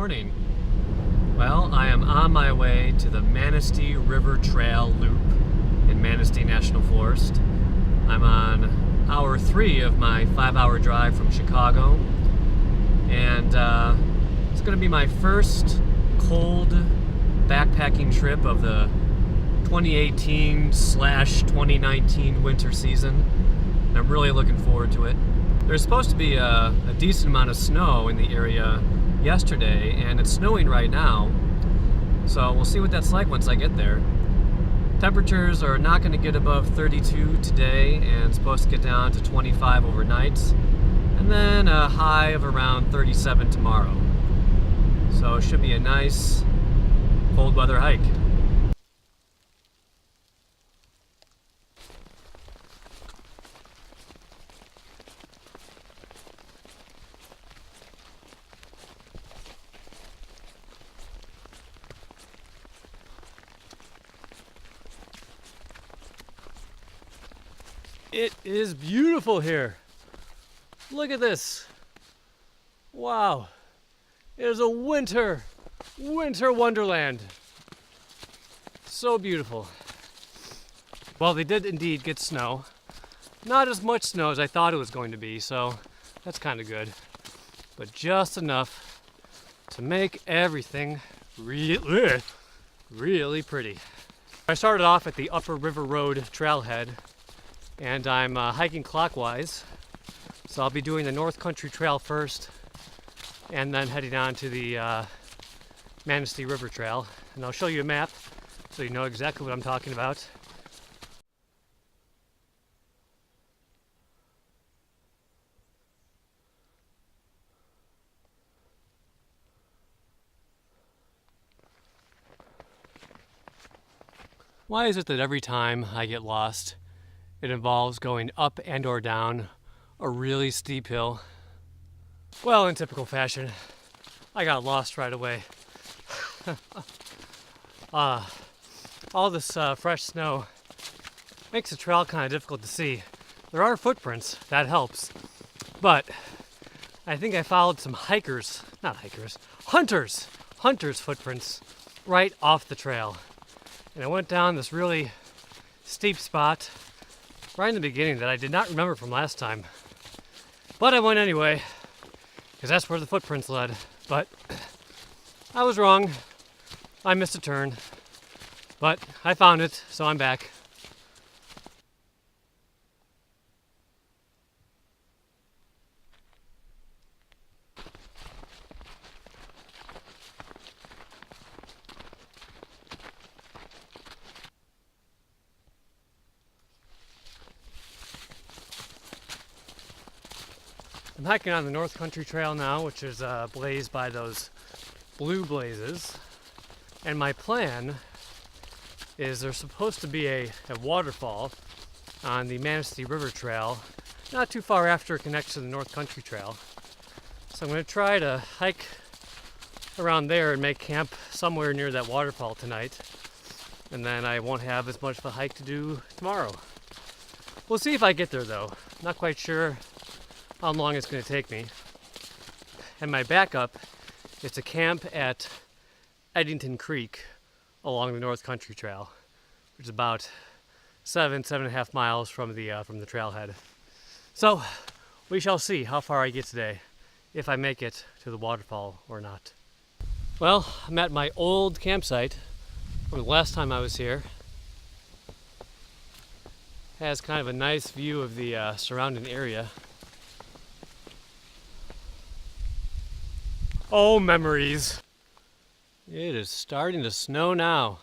morning. Well, I am on my way to the Manistee River Trail Loop in Manistee National Forest. I'm on hour 3 of my 5-hour drive from Chicago, and it's going to be my first cold backpacking trip of the 2018/2019 winter season. And I'm really looking forward to it. There's supposed to be a decent amount of snow in the area yesterday, and it's snowing right now, so we'll see what that's like once I get there. Temperatures are not going to get above 32 today, and it's supposed to get down to 25 overnight, and then a high of around 37 tomorrow. So it should be a nice cold weather hike. It is beautiful here. Look at this. Wow. It is a winter wonderland. So beautiful. Well, they did indeed get snow. Not as much snow as I thought it was going to be, so that's kind of good. But just enough to make everything really pretty. I started off at the Upper River Road trailhead, and I'm hiking clockwise, so I'll be doing the North Country Trail first and then heading on to the Manistee River Trail, and I'll show you a map so you know exactly what I'm talking about. Why is it that every time I get lost, it involves going up and or down a really steep hill? Well, in typical fashion, I got lost right away. All this fresh snow makes the trail kind of difficult to see. There are footprints, that helps. But I think I followed some hunters' footprints right off the trail. And I went down this really steep spot right in the beginning that I did not remember from last time. But I went anyway, because that's where the footprints led. But I was wrong. I missed a turn. But I found it, so I'm back. I'm hiking on the North Country Trail now, which is blazed by those blue blazes. And my plan is there's supposed to be a waterfall on the Manistee River Trail, not too far after it connects to the North Country Trail. So I'm going to try to hike around there and make camp somewhere near that waterfall tonight. And then I won't have as much of a hike to do tomorrow. We'll see if I get there though. Not quite sure how long it's going to take me. And my backup is to camp at Eddington Creek along the North Country Trail, which is about 7.5 miles from the trailhead. So we shall see how far I get today, if I make it to the waterfall or not. Well, I'm at my old campsite from the last time I was here. It has kind of a nice view of the surrounding area. Oh, memories. It is starting to snow now.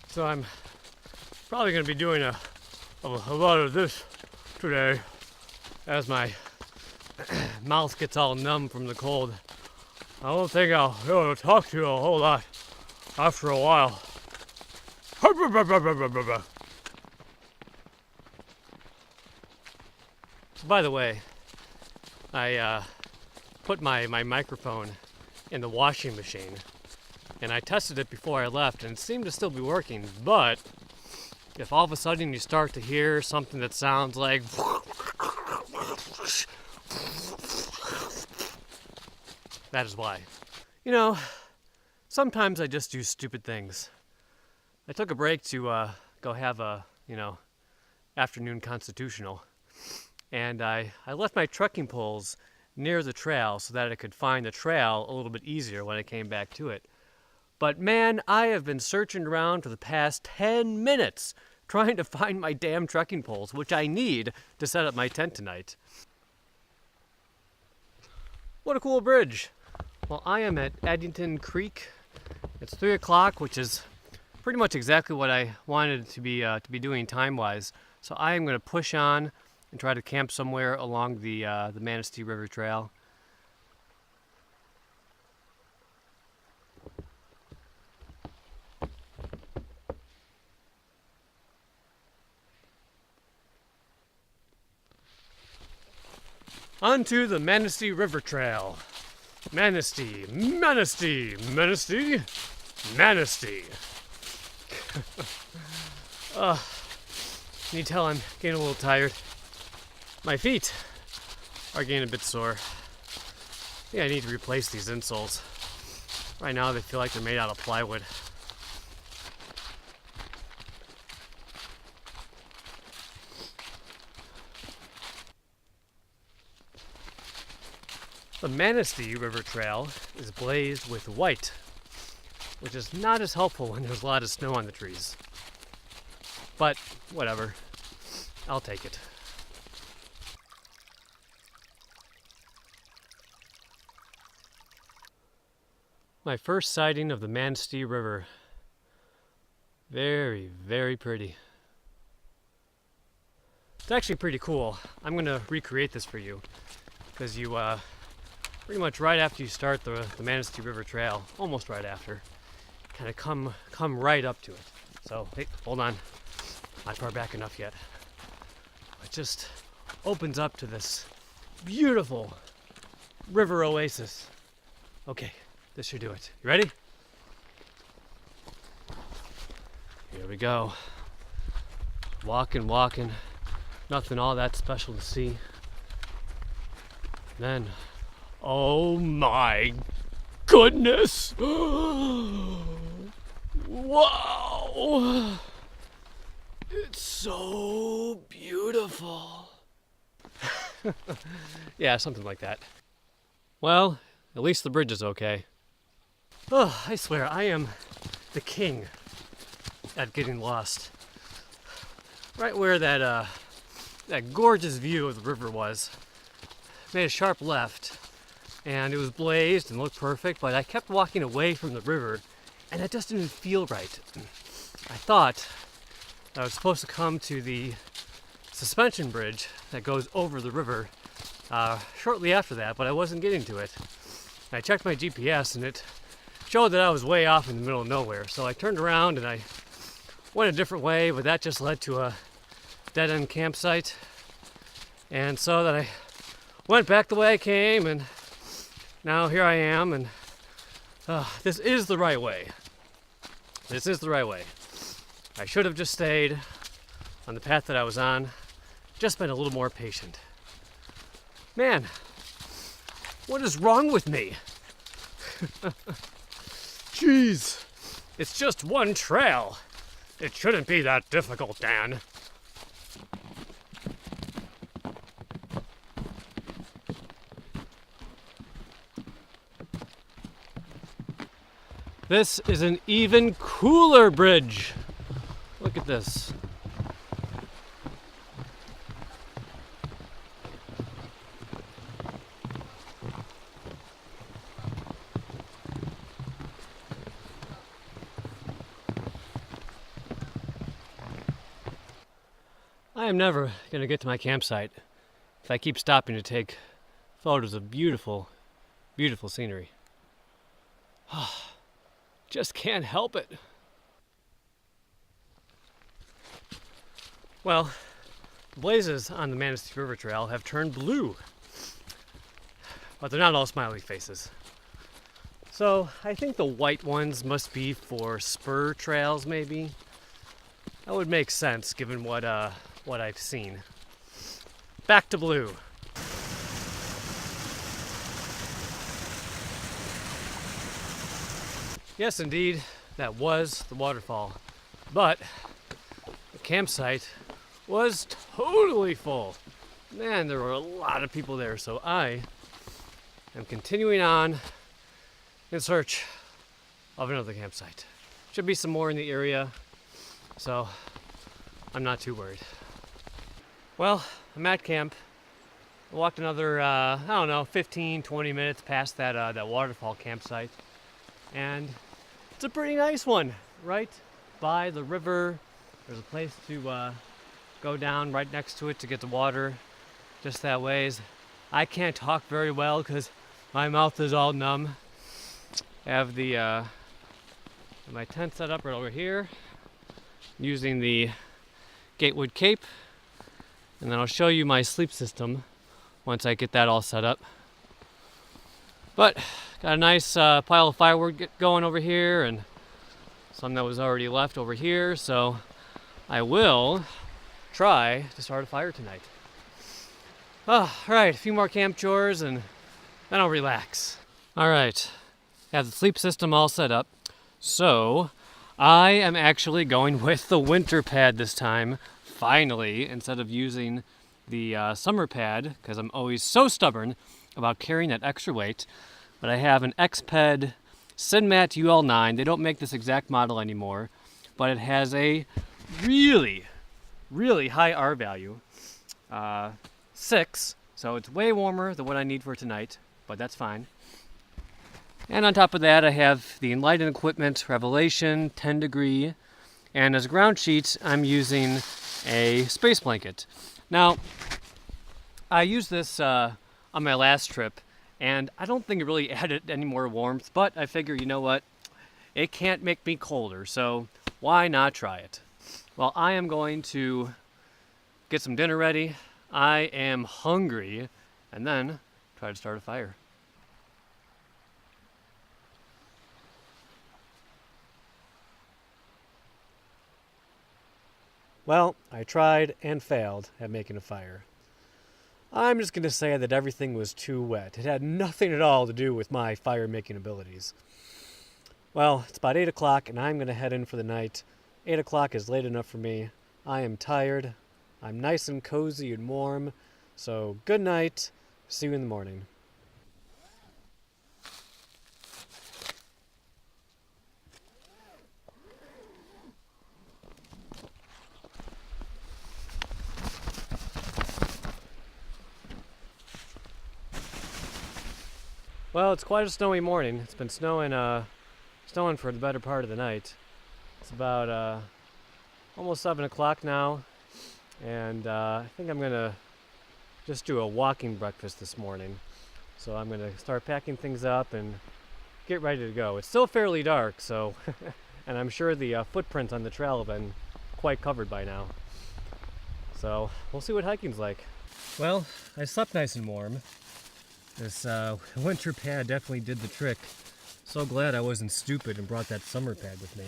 So I'm probably going to be doing a lot of this today as my mouth gets all numb from the cold. I don't think I'll be able to talk to you a whole lot after a while. By the way, I put my microphone in the washing machine, and I tested it before I left, and it seemed to still be working, but if all of a sudden you start to hear something that sounds like that is why. You know, sometimes I just do stupid things. I took a break to go have a, afternoon constitutional. And I left my trekking poles near the trail so that I could find the trail a little bit easier when I came back to it. But man, I have been searching around for the past 10 minutes trying to find my damn trekking poles, which I need to set up my tent tonight. What a cool bridge. Well, I am at Eddington Creek. It's 3 o'clock, which is pretty much exactly what I wanted to be doing time-wise. So I am going to push on and try to camp somewhere along the Manistee River Trail. Onto the Manistee River Trail. Manistee, Manistee, Manistee, Manistee. Can you tell I'm getting a little tired? My feet are getting a bit sore. I think I need to replace these insoles. Right now they feel like they're made out of plywood. The Manistee River Trail is blazed with white, which is not as helpful when there's a lot of snow on the trees. But whatever, I'll take it. My first sighting of the Manistee River. Very, very pretty. It's actually pretty cool. I'm gonna recreate this for you because you pretty much right after you start the Manistee River Trail, almost right after, kind of come right up to it. So, hey, hold on. Not far back enough yet. It just opens up to this beautiful river oasis. Okay, this should do it. You ready? Here we go. Walking. Nothing all that special to see. Then, oh my goodness! Wow! It's so beautiful. Yeah, something like that. Well, at least the bridge is okay. Oh, I swear, I am the king at getting lost. Right where that gorgeous view of the river was. Made a sharp left, and it was blazed and looked perfect, but I kept walking away from the river, and it just didn't feel right. I thought I was supposed to come to the suspension bridge that goes over the river shortly after that, but I wasn't getting to it. I checked my GPS, and it showed that I was way off in the middle of nowhere, so I turned around and I went a different way, but that just led to a dead-end campsite. And so that I went back the way I came, and now here I am, and this is the right way. This is the right way. I should have just stayed on the path that I was on, just been a little more patient. Man, what is wrong with me? Jeez, it's just one trail. It shouldn't be that difficult, Dan. This is an even cooler bridge. Look at this. I am never going to get to my campsite if I keep stopping to take photos of beautiful, beautiful scenery. Just can't help it. Well, the blazes on the Manistee River Trail have turned blue, but they're not all smiley faces. So I think the white ones must be for spur trails, maybe. That would make sense given what I've seen. Back to blue. Yes, indeed, that was the waterfall, but the campsite was totally full. Man, there were a lot of people there, so I am continuing on in search of another campsite. Should be some more in the area, so I'm not too worried. Well, I'm at camp. I walked another, 15, 20 minutes past that waterfall campsite, and it's a pretty nice one, right by the river. There's a place to go down right next to it to get the water just that ways. I can't talk very well because my mouth is all numb. I have my tent set up right over here using the Gatewood cape, and then I'll show you my sleep system once I get that all set up. But got a nice pile of firewood going over here and some that was already left over here, so I will try to start a fire tonight. Oh, all right, a few more camp chores and then I'll relax. All right, have the sleep system all set up. So I am actually going with the winter pad this time, finally, instead of using the summer pad, because I'm always so stubborn about carrying that extra weight. But I have an Exped Sinmat UL9. They don't make this exact model anymore, but it has a really, really high R value, 6, so it's way warmer than what I need for tonight, but that's fine. And on top of that, I have the Enlightened Equipment Revelation 10 degree, and as a ground sheet, I'm using a space blanket. Now, I used this on my last trip, and I don't think it really added any more warmth, but I figure, you know what, it can't make me colder, so why not try it? Well, I am going to get some dinner ready. I am hungry, and then try to start a fire. Well, I tried and failed at making a fire. I'm just going to say that everything was too wet. It had nothing at all to do with my fire-making abilities. Well, it's about 8 o'clock, and I'm going to head in for the night. 8 o'clock is late enough for me. I am tired. I'm nice and cozy and warm. So, good night. See you in the morning. Well, it's quite a snowy morning. It's been snowing for the better part of the night. It's about almost 7 o'clock now, and I think I'm going to just do a walking breakfast this morning. So I'm going to start packing things up and get ready to go. It's still fairly dark, so and I'm sure the footprints on the trail have been quite covered by now. So we'll see what hiking's like. Well, I slept nice and warm. This winter pad definitely did the trick. So glad I wasn't stupid and brought that summer pad with me.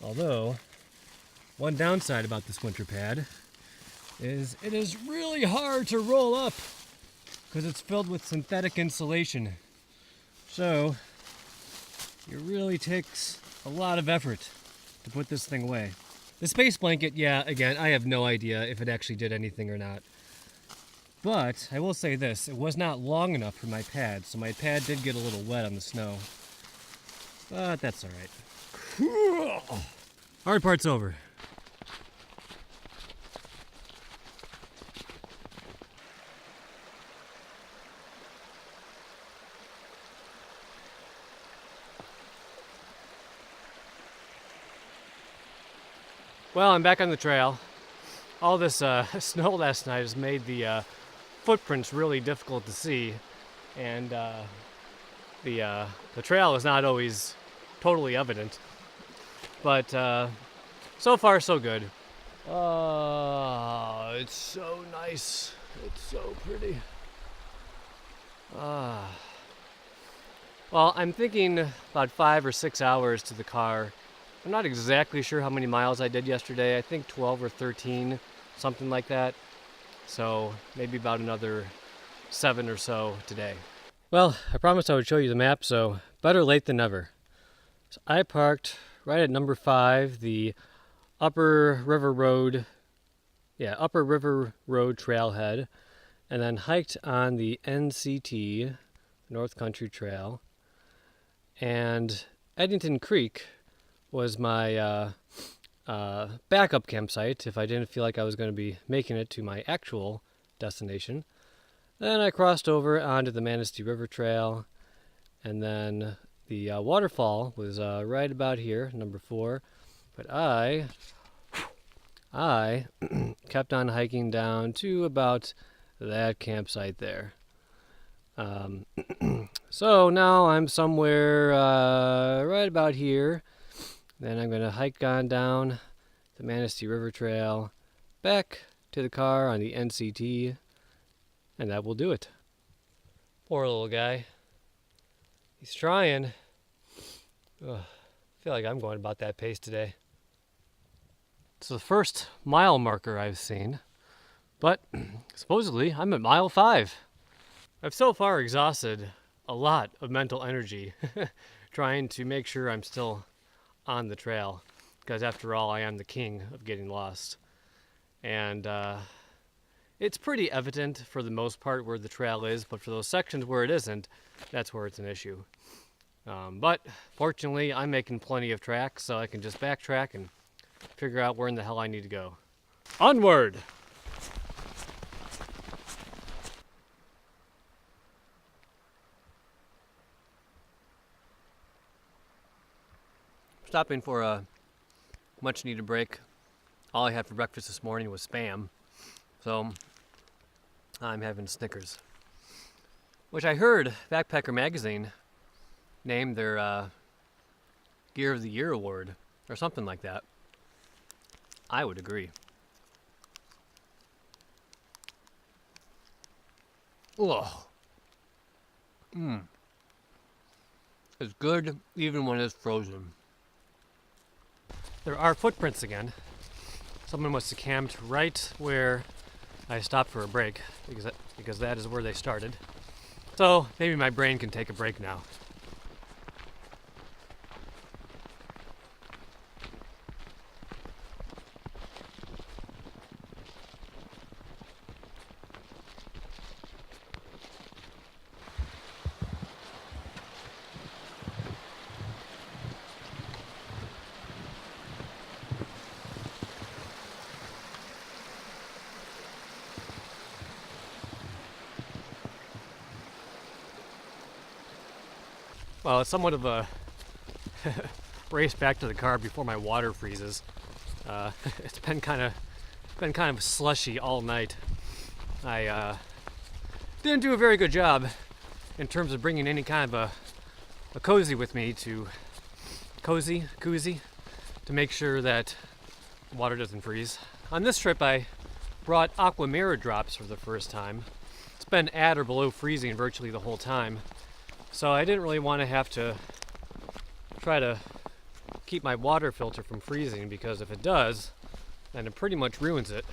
Although, one downside about this winter pad is it is really hard to roll up because it's filled with synthetic insulation. So, it really takes a lot of effort to put this thing away. The space blanket, yeah, again, I have no idea if it actually did anything or not. But I will say this, it was not long enough for my pad, so my pad did get a little wet on the snow. But that's alright. Hard part's over. Well, I'm back on the trail. All this snow last night has made the footprints really difficult to see, and the trail is not always totally evident, but so far so good. Oh, it's so nice. It's so pretty. Well, I'm thinking about 5 or 6 hours to the car, I'm not exactly sure how many miles I did yesterday. I think 12 or 13, something like that. So maybe about another 7 or so today. Well, I promised I would show you the map, so better late than never. So I parked right at number 5, the Upper River Road trailhead, and then hiked on the NCT, North Country Trail. And Eddington Creek was my backup campsite if I didn't feel like I was going to be making it to my actual destination. Then I crossed over onto the Manistee River Trail, and then the waterfall was right about here, number 4. But I kept on hiking down to about that campsite there. So now I'm somewhere right about here. Then I'm going to hike on down the Manistee River Trail, back to the car on the NCT, and that will do it. Poor little guy. He's trying. Ugh, I feel like I'm going about that pace today. It's the first mile marker I've seen, but supposedly I'm at mile 5. I've so far exhausted a lot of mental energy trying to make sure I'm still on the trail, because after all, I am the king of getting lost. And it's pretty evident for the most part where the trail is, but for those sections where it isn't, that's where it's an issue. But fortunately, I'm making plenty of tracks, so I can just backtrack and figure out where in the hell I need to go. Onward! Stopping for a much needed break. All I had for breakfast this morning was Spam, so I'm having Snickers, which I heard Backpacker Magazine named their Gear of the Year award or something like that. I would agree. Ugh. It's good even when it's frozen. There are footprints again. Someone must have camped right where I stopped for a break, because that is where they started. So maybe my brain can take a break now. Well, it's somewhat of a race back to the car before my water freezes. It's been kind of slushy all night. I didn't do a very good job in terms of bringing any kind of a cozy with me to koozie to make sure that water doesn't freeze. On this trip, I brought Aqua Mirror drops for the first time. It's been at or below freezing virtually the whole time. So I didn't really want to have to try to keep my water filter from freezing, because if it does, then it pretty much ruins it.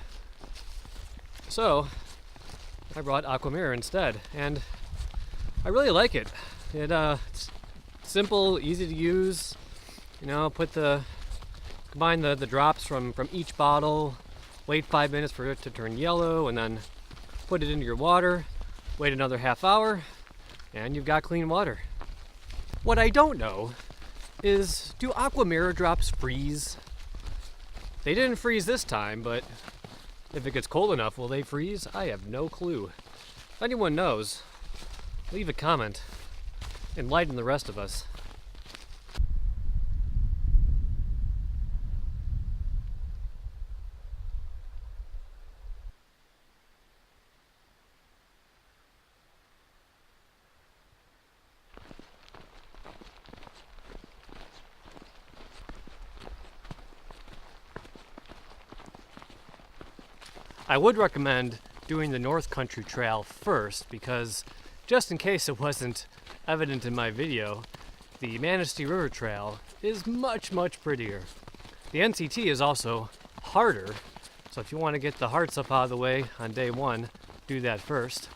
So I brought Aqua Mirror instead, and I really like it. It's simple, easy to use. You know, combine the drops from each bottle, wait 5 minutes for it to turn yellow, and then put it into your water, wait another half hour, and you've got clean water. What I don't know is, do Aqua Mirror drops freeze? They didn't freeze this time, but if it gets cold enough, will they freeze? I have no clue. If anyone knows, leave a comment. Enlighten the rest of us. I would recommend doing the North Country Trail first, because just in case it wasn't evident in my video, the Manistee River Trail is much, much prettier. The NCT is also harder, so if you want to get the hearts up out of the way on day one, do that first.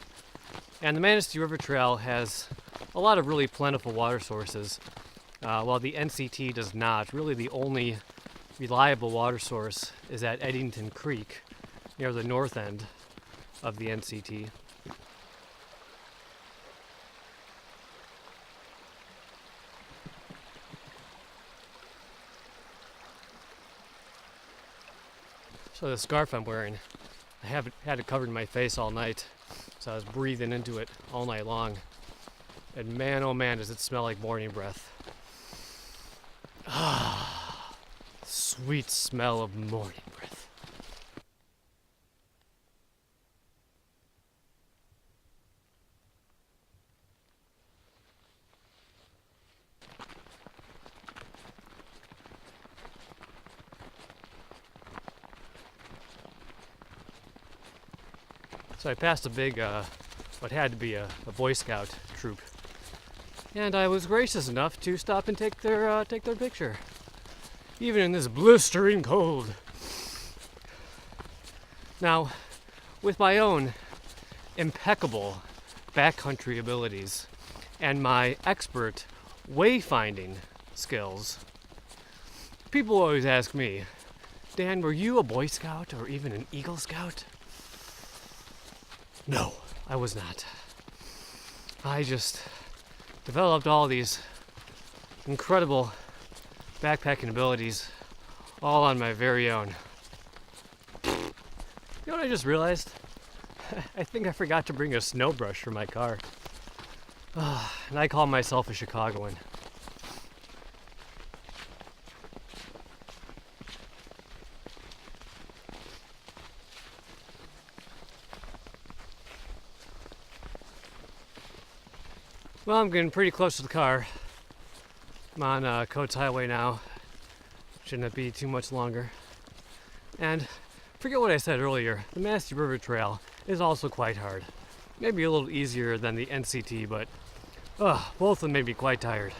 And the Manistee River Trail has a lot of really plentiful water sources, while the NCT does not. Really the only reliable water source is at Eddington Creek, near the north end of the NCT. So the scarf I'm wearing, I haven't had it covered in my face all night, so I was breathing into it all night long. And man, oh man, does it smell like morning breath. Ah, sweet smell of morning breath. So I passed a big, what had to be a Boy Scout troop, and I was gracious enough to stop and take their picture, even in this blistering cold. Now, with my own impeccable backcountry abilities and my expert wayfinding skills, people always ask me, Dan, were you a Boy Scout or even an Eagle Scout? No, I was not. I just developed all these incredible backpacking abilities all on my very own. You know what I just realized? I think I forgot to bring a snow brush for my car. And I call myself a Chicagoan. Well, I'm getting pretty close to the car. I'm on Coates Highway now. Shouldn't be too much longer. And forget what I said earlier, the Manistee River Trail is also quite hard. Maybe a little easier than the NCT, but both of them made me quite tired.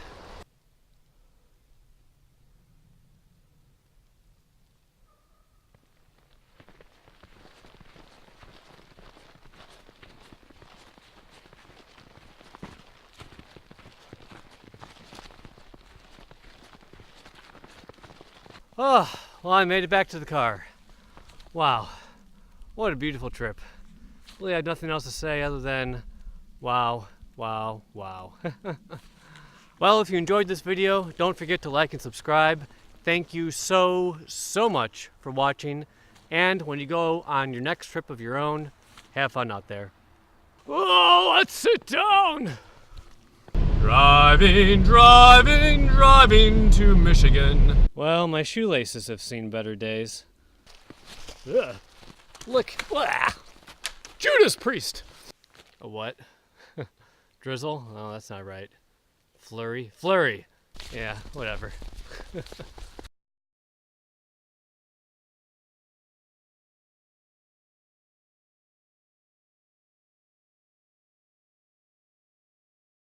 Oh, well, I made it back to the car. Wow, what a beautiful trip. Really had nothing else to say other than wow, wow, wow. Well, if you enjoyed this video, don't forget to like and subscribe. Thank you so much for watching. And when you go on your next trip of your own, have fun out there. Oh, let's sit down! Driving to Michigan. Well, my shoelaces have seen better days. Ugh. Look. Ah. Judas Priest. A what? Drizzle? Oh, that's not right. Flurry? Flurry. Yeah, whatever.